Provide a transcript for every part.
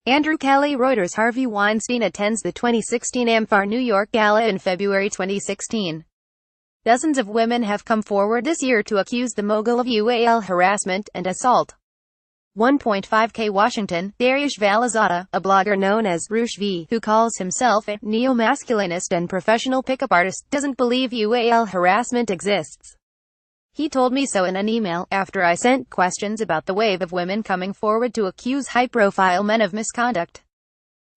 Andrew Kelly Reuters. Harvey Weinstein attends the 2016 AmFAR New York Gala in February 2016. Dozens of women have come forward this year to accuse the mogul of UAL harassment and assault. 1.5K Washington. Dariush Valizada, a blogger known as Rush V, who calls himself a neo-masculinist and professional pickup artist, doesn't believe UAL harassment exists. He told me so in an email, after I sent questions about the wave of women coming forward to accuse high-profile men of misconduct.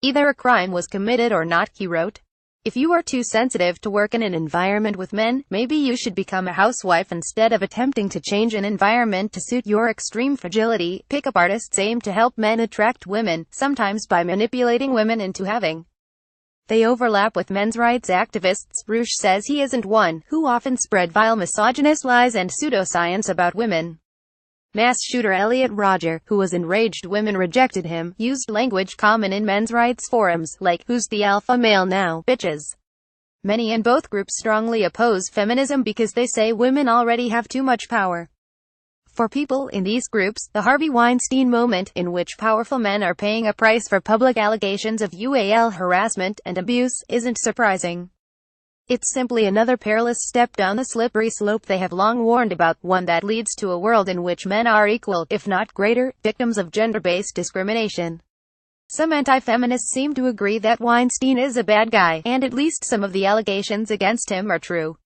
Either a crime was committed or not, he wrote. If you are too sensitive to work in an environment with men, maybe you should become a housewife instead of attempting to change an environment to suit your extreme fragility. Pickup artists aim to help men attract women, sometimes by manipulating women into having. They overlap with men's rights activists. Rush says he isn't one, who often spread vile misogynist lies and pseudoscience about women. Mass shooter Elliot Rodger, who was enraged women rejected him, used language common in men's rights forums, like, "Who's the alpha male now, bitches?" Many in both groups strongly oppose feminism because they say women already have too much power. For people in these groups, the Harvey Weinstein moment, in which powerful men are paying a price for public allegations of UAL harassment and abuse, isn't surprising. It's simply another perilous step down the slippery slope they have long warned about, one that leads to a world in which men are equal, if not greater, victims of gender-based discrimination. Some anti-feminists seem to agree that Weinstein is a bad guy, and at least some of the allegations against him are true.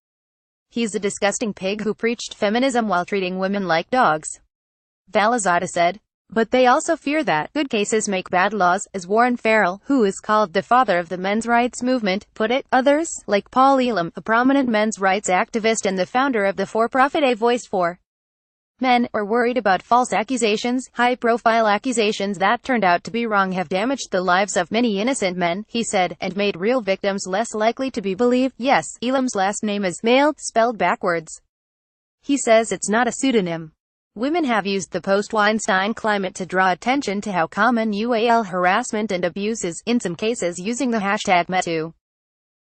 He's a disgusting pig who preached feminism while treating women like dogs, Valizada said. But they also fear that good cases make bad laws, as Warren Farrell, who is called the father of the men's rights movement, put it. Others, like Paul Elam, a prominent men's rights activist and the founder of the for-profit A Voice for Men, are worried about false accusations. High-profile accusations that turned out to be wrong have damaged the lives of many innocent men, he said, and made real victims less likely to be believed. Yes, Elam's last name is male, spelled backwards. He says it's not a pseudonym. Women have used the post-Weinstein climate to draw attention to how common UAL harassment and abuse is, in some cases using the hashtag #MeToo.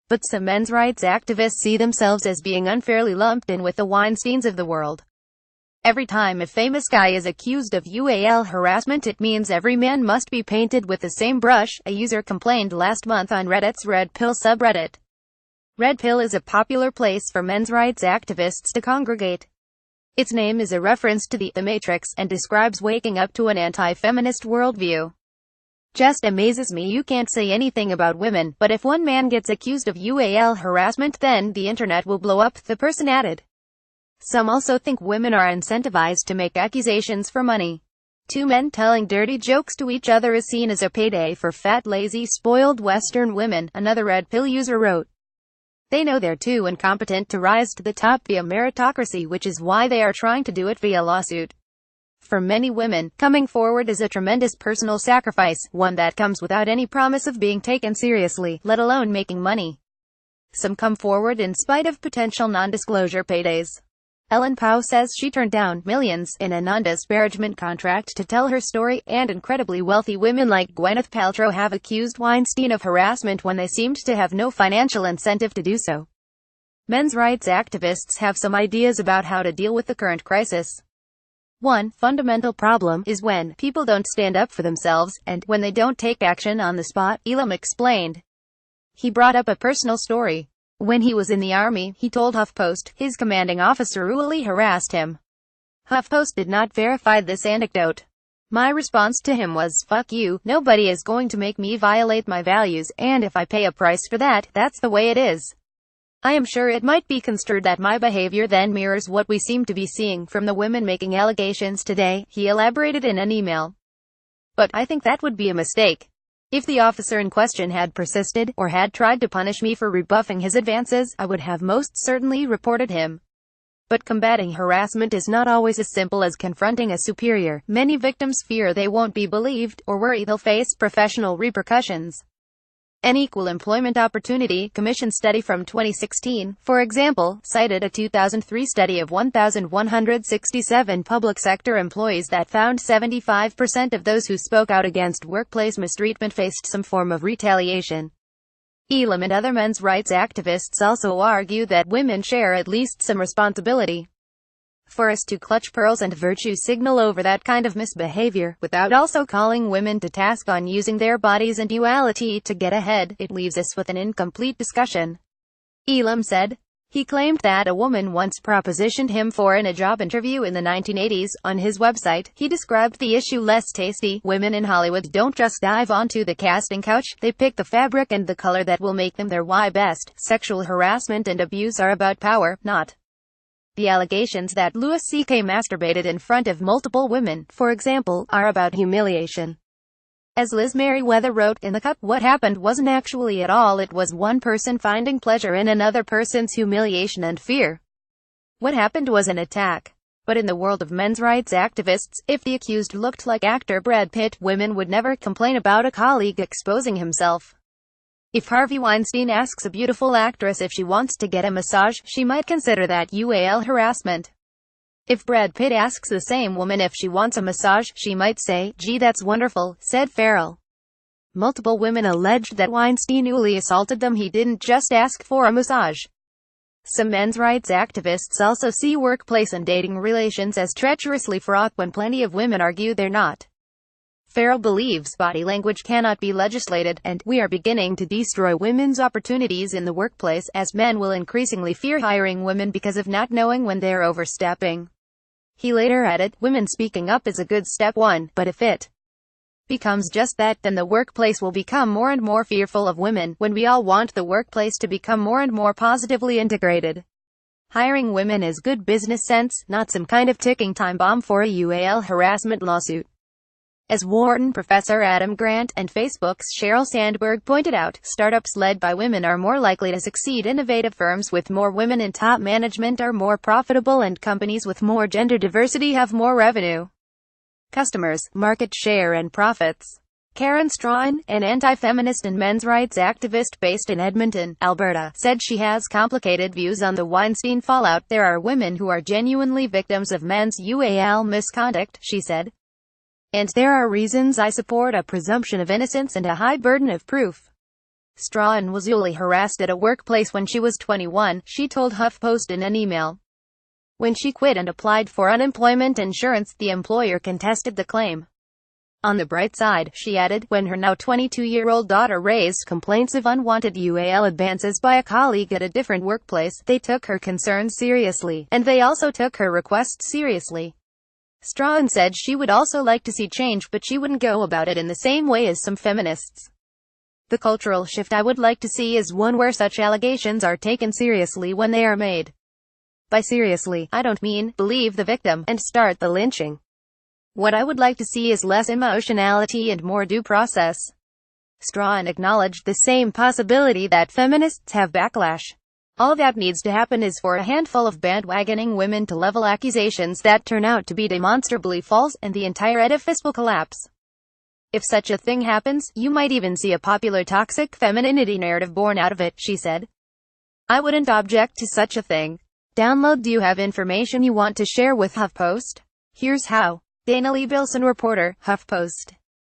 But some men's rights activists see themselves as being unfairly lumped in with the Weinsteins of the world. Every time a famous guy is accused of UAL harassment, it means every man must be painted with the same brush, a user complained last month on Reddit's Red Pill subreddit. Red Pill is a popular place for men's rights activists to congregate. Its name is a reference to the Matrix, and describes waking up to an anti-feminist worldview. Just amazes me you can't say anything about women, but if one man gets accused of UAL harassment then the internet will blow up, the person added. Some also think women are incentivized to make accusations for money. Two men telling dirty jokes to each other is seen as a payday for fat, lazy, spoiled Western women, another Red Pill user wrote. They know they're too incompetent to rise to the top via meritocracy, which is why they are trying to do it via lawsuit. For many women, coming forward is a tremendous personal sacrifice, one that comes without any promise of being taken seriously, let alone making money. Some come forward in spite of potential non-disclosure paydays. Ellen Pao says she turned down millions in a non-disparagement contract to tell her story, and incredibly wealthy women like Gwyneth Paltrow have accused Weinstein of harassment when they seemed to have no financial incentive to do so. Men's rights activists have some ideas about how to deal with the current crisis. One fundamental problem is when people don't stand up for themselves, and when they don't take action on the spot, Elam explained. He brought up a personal story. When he was in the army, he told HuffPost, his commanding officer cruelly harassed him. HuffPost did not verify this anecdote. My response to him was, "Fuck you, nobody is going to make me violate my values, and if I pay a price for that, that's the way it is." I am sure it might be construed that my behavior then mirrors what we seem to be seeing from the women making allegations today, he elaborated in an email. But I think that would be a mistake. If the officer in question had persisted, or had tried to punish me for rebuffing his advances, I would have most certainly reported him. But combating harassment is not always as simple as confronting a superior. Many victims fear they won't be believed, or worry they'll face professional repercussions. An Equal Employment Opportunity Commission study from 2016, for example, cited a 2003 study of 1,167 public sector employees that found 75% of those who spoke out against workplace mistreatment faced some form of retaliation. Elam and other men's rights activists also argue that women share at least some responsibility. For us to clutch pearls and virtue signal over that kind of misbehavior, without also calling women to task on using their bodies and duality to get ahead, it leaves us with an incomplete discussion. Elam said. He claimed that a woman once propositioned him for a job interview in the 1980s. On his website, he described the issue less tasty. Women in Hollywood don't just dive onto the casting couch, they pick the fabric and the color that will make them their why best. Sexual harassment and abuse are about power, not the allegations that Louis C.K. masturbated in front of multiple women, for example, are about humiliation. As Liz Merriweather wrote in The Cut, what happened wasn't actually at all, it was one person finding pleasure in another person's humiliation and fear. What happened was an attack. But in the world of men's rights activists, if the accused looked like actor Brad Pitt, women would never complain about a colleague exposing himself. If Harvey Weinstein asks a beautiful actress if she wants to get a massage, she might consider that UAL harassment. If Brad Pitt asks the same woman if she wants a massage, she might say, "Gee, that's wonderful," said Farrell. Multiple women alleged that Weinstein newly assaulted them. He didn't just ask for a massage. Some men's rights activists also see workplace and dating relations as treacherously fraught when plenty of women argue they're not. Farrell believes body language cannot be legislated, and we are beginning to destroy women's opportunities in the workplace, as men will increasingly fear hiring women because of not knowing when they're overstepping. He later added, women speaking up is a good step one, but if it becomes just that, then the workplace will become more and more fearful of women, when we all want the workplace to become more and more positively integrated. Hiring women is good business sense, not some kind of ticking time bomb for a UAL harassment lawsuit. As Wharton professor Adam Grant and Facebook's Sheryl Sandberg pointed out, startups led by women are more likely to succeed. Innovative firms with more women in top management are more profitable, and companies with more gender diversity have more revenue, customers, market share and profits. Karen Strawn, an anti-feminist and men's rights activist based in Edmonton, Alberta, said she has complicated views on the Weinstein fallout. There are women who are genuinely victims of men's UAL misconduct, she said. And there are reasons I support a presumption of innocence and a high burden of proof. Strawn was usually harassed at a workplace when she was 21, she told HuffPost in an email. When she quit and applied for unemployment insurance, the employer contested the claim. On the bright side, she added, when her now 22-year-old daughter raised complaints of unwanted UAL advances by a colleague at a different workplace, they took her concerns seriously, and they also took her requests seriously. Strawn said she would also like to see change, but she wouldn't go about it in the same way as some feminists. The cultural shift I would like to see is one where such allegations are taken seriously when they are made. By seriously, I don't mean, believe the victim, and start the lynching. What I would like to see is less emotionality and more due process. Strawn acknowledged the same possibility that feminists have backlash. All that needs to happen is for a handful of bandwagoning women to level accusations that turn out to be demonstrably false, and the entire edifice will collapse. If such a thing happens, you might even see a popular toxic femininity narrative born out of it, she said. I wouldn't object to such a thing. Download. Do you have information you want to share with HuffPost? Here's how. Dana Lee Bilson, reporter, HuffPost.